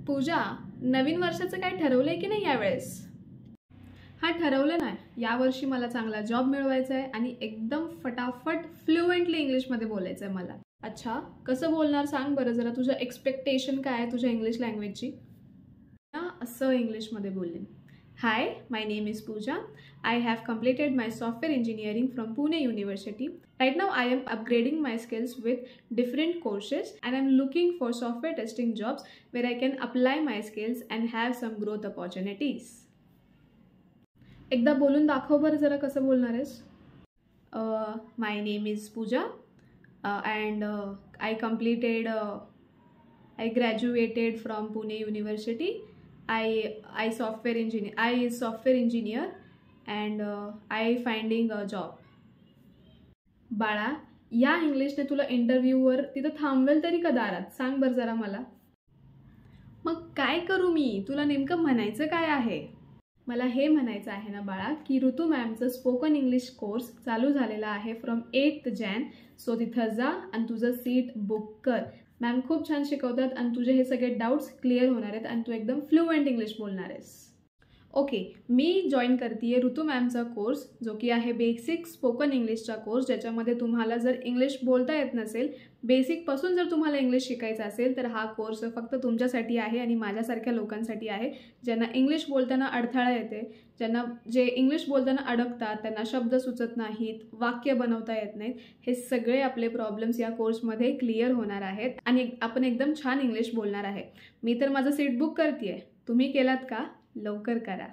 पूजा, नवीन वर्षाचं काय ठरवलंय की नाही यावेळेस? हा, ठरवलं नाही. यावर्षी मला चांगला जॉब मिळवायचा आहे आणि एकदम फटाफट फ्लुएंटली इंग्लिशमध्ये बोलायचं आहे मला. अच्छा, कसं बोलणार सांग बरं जरा. तुझं एक्सपेक्टेशन काय आहे तुझ्या इंग्लिश लँग्वेजची? असं इंग्लिशमध्ये बोलेन. Hi, my name is Pooja. I have completed my software engineering from Pune University. Right now, I am upgrading my skills with different courses and I'm looking for software testing jobs where I can apply my skills and have some growth opportunities. एकदा बोलून दाखव बरं जरा कसं बोलणार आहेस? My name is Pooja and I graduated from Pune University. I software engineer and I finding a job. बाळा, या इंग्लिशने तुला इंटरव्ह्यूवर तिथं थांबवेल तरी का दारात? सांग बरं जरा मला. मग काय करू मी? तुला नेमकं म्हणायचं काय आहे? मला हे म्हणायचं आहे ना बाळा की ऋतू मॅमचं स्पोकन इंग्लिश कोर्स चालू झालेला आहे फ्रॉम 8th Jan. सो तिथं जा आणि तुझं सीट बुक कर. मॅम खूप छान शिकवतात आणि तुझे हे सगळे डाऊट्स क्लिअर होणार आहेत आणि तू एकदम फ्लुएंट इंग्लिश बोलणार आहेस. ओके, मी जॉईन करते ऋतू मॅमचा कोर्स जो की आहे बेसिक स्पोकन इंग्लिशचा कोर्स, ज्याच्यामध्ये तुम्हाला जर इंग्लिश बोलता येत नसेल, बेसिकपासून जर तुम्हाला इंग्लिश शिकायचं असेल तर हा कोर्स फक्त तुमच्यासाठी आहे आणि माझ्यासारख्या लोकांसाठी आहे ज्यांना इंग्लिश बोलताना अडथळा येते, जे इंग्लिश बोलताना अडकतात, त्यांना शब्द सुचत नाहीत, वाक्य बनवता येत नाहीत. हे सगळे आपले प्रॉब्लेम्स या कोर्समध्ये क्लिअर होणार आहेत आणि आपण एकदम छान इंग्लिश बोलणार आहे. मी तर माझं सीट बुक करते आहे. तुम्ही केलात का? लवकर करा.